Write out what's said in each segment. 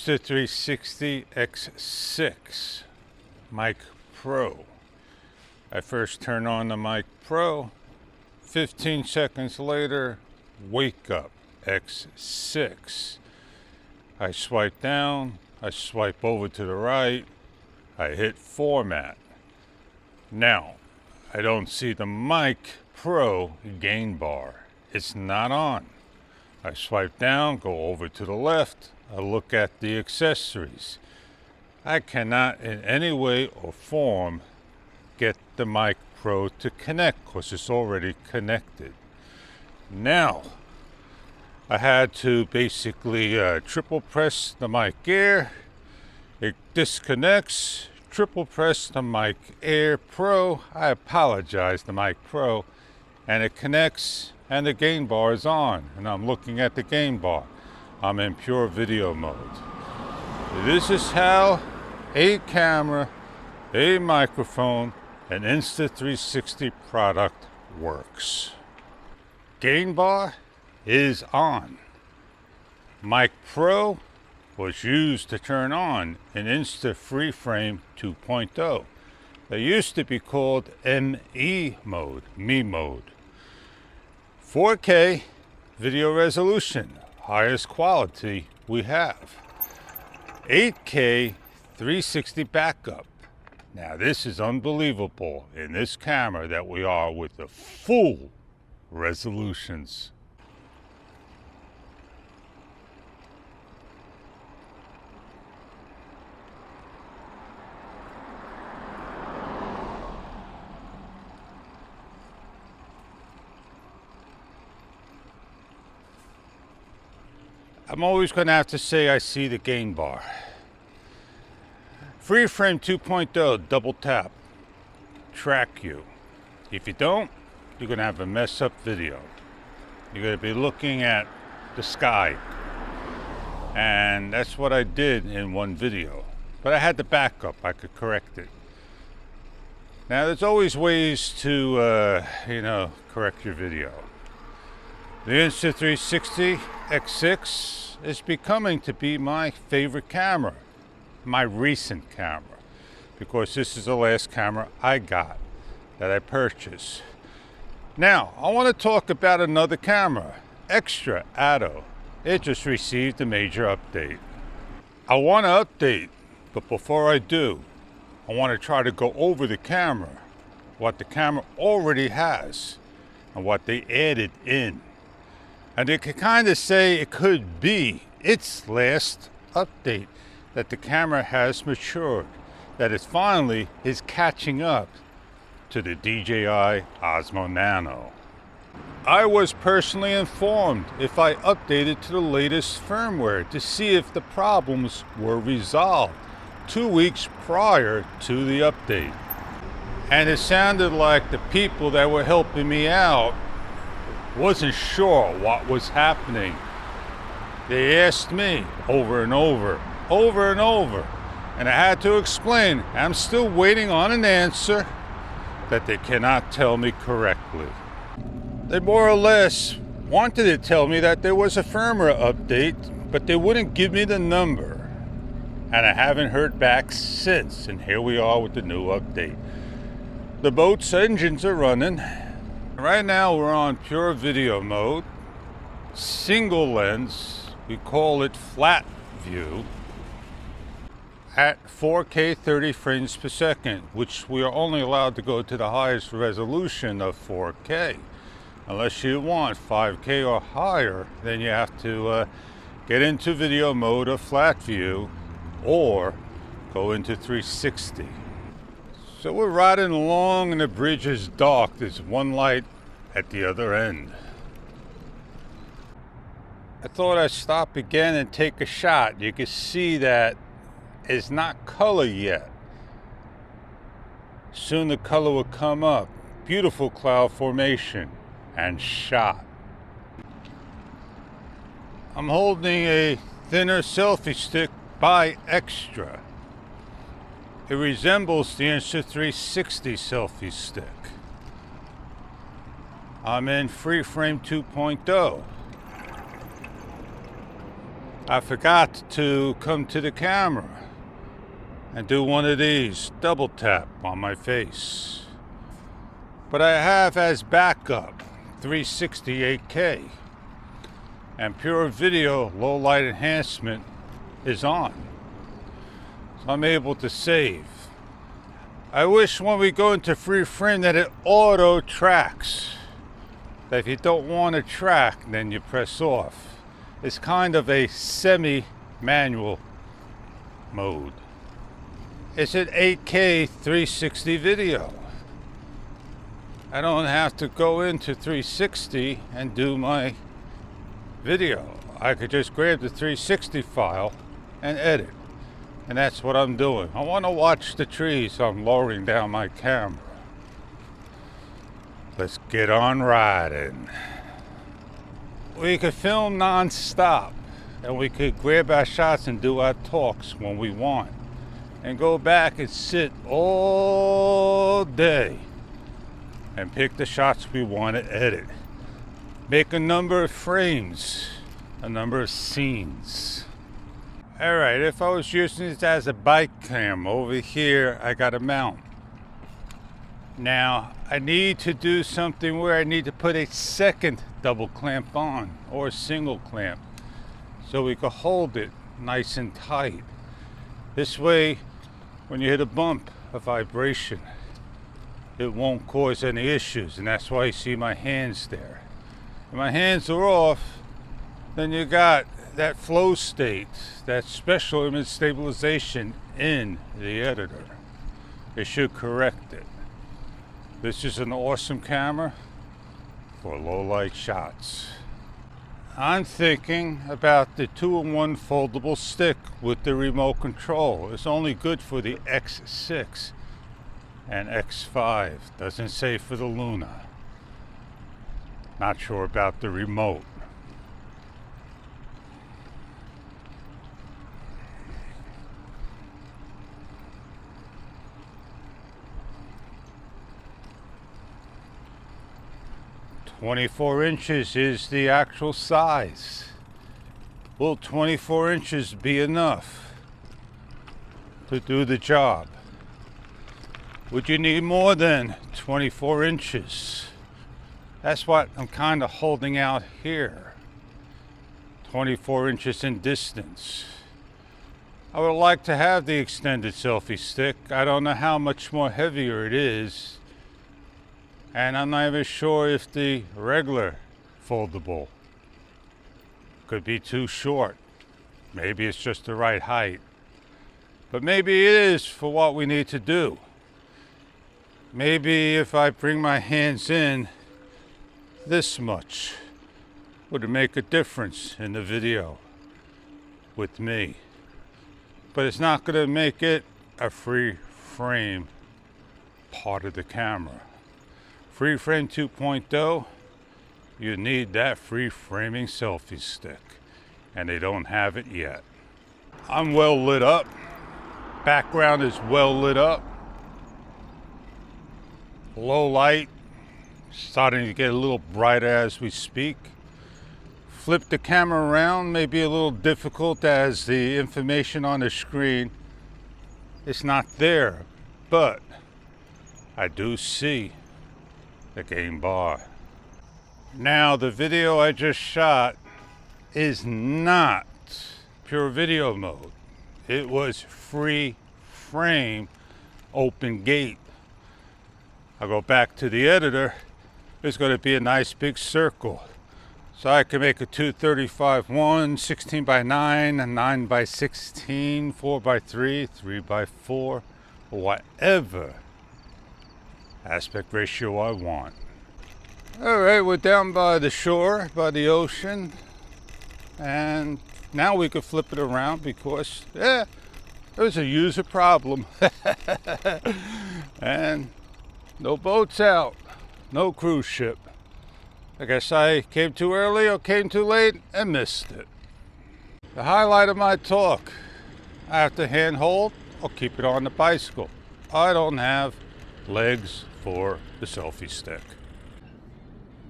Insta360 X6 Mic Pro. I first turn on the Mic Pro, 15 seconds later, wake up X6. I swipe down, I swipe over to the right, I hit format. Now, I don't see the Mic Pro gain bar. It's not on. I swipe down, go over to the left, I look at the accessories. I cannot in any way or form get the Mic Pro to connect because it's already connected. Now, I had to basically triple press the Mic Air. It disconnects, triple press the Mic Air Pro. I apologize, the Mic Pro. And it connects and the gain bar is on. And I'm looking at the gain bar. I'm in pure video mode. This is how a camera, a microphone, an Insta360 product works. Gain bar is on. Mic Pro was used to turn on an Insta Freeframe 2.0. They used to be called ME mode, me mode. 4K video resolution, highest quality we have. 8K 360 backup. Now this is unbelievable in this camera that we are with the full resolutions. I'm always going to have to say I see the gain bar. Freeframe 2.0, double tap, track you. If you don't, you're going to have a mess up video. You're going to be looking at the sky. And that's what I did in one video. But I had the backup, I could correct it. Now there's always ways to, correct your video. The Insta360 X6 is becoming to be my favorite camera, my recent camera, because this is the last camera I got that I purchased. Now, I want to talk about another camera, Extra Atto. It just received a major update. I want to update, but before I do, I want to try to go over the camera, what the camera already has, and what they added in. And you can kind of say it could be its last update, that the camera has matured, that it finally is catching up to the DJI Osmo Nano. I was personally informed if I updated to the latest firmware to see if the problems were resolved 2 weeks prior to the update. And it sounded like the people that were helping me out wasn't sure what was happening. They asked me over and over, and I had to explain I'm still waiting on an answer that they cannot tell me correctly. They more or less wanted to tell me that there was a firmware update, but they wouldn't give me the number. And I haven't heard back since, and here we are with the new update. The boat's engines are running. Right now we're on pure video mode, single lens, we call it flat view, at 4K 30 frames per second, which we are only allowed to go to the highest resolution of 4K. Unless you want 5K or higher, then you have to get into video mode of flat view or go into 360. So we're riding along and the bridge is dark. There's one light at the other end. I thought I'd stop again and take a shot. You can see that it's not color yet. Soon the color will come up. Beautiful cloud formation and shot. I'm holding a thinner selfie stick by Extra. It resembles the Insta360 selfie stick. I'm in Freeframe 2.0. I forgot to come to the camera and do one of these, double tap on my face. But I have as backup 360 8K, and pure video low light enhancement is on. So I'm able to save. I wish when we go into free frame that it auto tracks. That if you don't want to track, then you press off. It's kind of a semi-manual mode. It's an 8K 360 video. I don't have to go into 360 and do my video. I could just grab the 360 file and edit. And that's what I'm doing. I want to watch the trees, so I'm lowering down my camera. Let's get on riding. We could film non-stop, and we could grab our shots and do our talks when we want, and go back and sit all day and pick the shots we want to edit. Make a number of frames, a number of scenes. Alright, if I was using this as a bike cam, over here I got a mount. Now, I need to do something where I need to put a second double clamp on, or a single clamp, so we can hold it nice and tight. This way, when you hit a bump, a vibration, it won't cause any issues, and that's why you see my hands there. When my hands are off, then you got that flow state, that special image stabilization in the editor. It should correct it. This is an awesome camera for low light shots. I'm thinking about the 2-in-1 foldable stick with the remote control. It's only good for the X6 and X5. Doesn't say for the Luna. Not sure about the remote. "24" is the actual size. Will 24 inches be enough to do the job? Would you need more than 24 inches? That's what I'm kind of holding out here. 24 inches in distance. I would like to have the extended selfie stick. I don't know how much more heavier it is. And I'm not even sure if the regular foldable could be too short. Maybe it's just the right height. But maybe it is for what we need to do. Maybe if I bring my hands in this much, would it make a difference in the video with me? But it's not going to make it a free frame part of the camera. Free frame 2.0, you need that free framing selfie stick, and they don't have it yet. I'm well lit up. Background is well lit up. Low light, starting to get a little brighter as we speak. Flip the camera around, may be a little difficult as the information on the screen is not there, but I do see the game bar. Now, the video I just shot is not pure video mode. It was free frame open gate. I'll go back to the editor. There's going to be a nice big circle. So I can make a 235-1, 16:9, a 9:16, 4:3, 3:4, whatever aspect ratio I want. Alright, we're down by the shore, by the ocean, and now we can flip it around because there's a user problem. And no boats out, no cruise ship. I guess I came too early or came too late and missed it. The highlight of my talk, I have to handhold or keep it on the bicycle. I don't have legs for the selfie stick.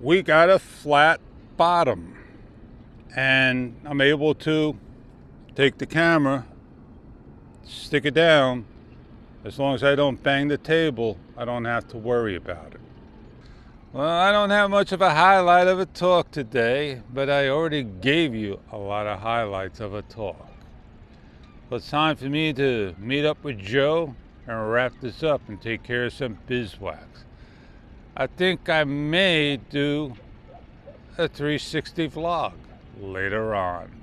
We got a flat bottom, and I'm able to take the camera, stick it down. As long as I don't bang the table, I don't have to worry about it. Well, I don't have much of a highlight of a talk today, but I already gave you a lot of highlights of a talk. Well, it's time for me to meet up with Joe and wrap this up and take care of some beeswax. I think I may do a 360 vlog later on.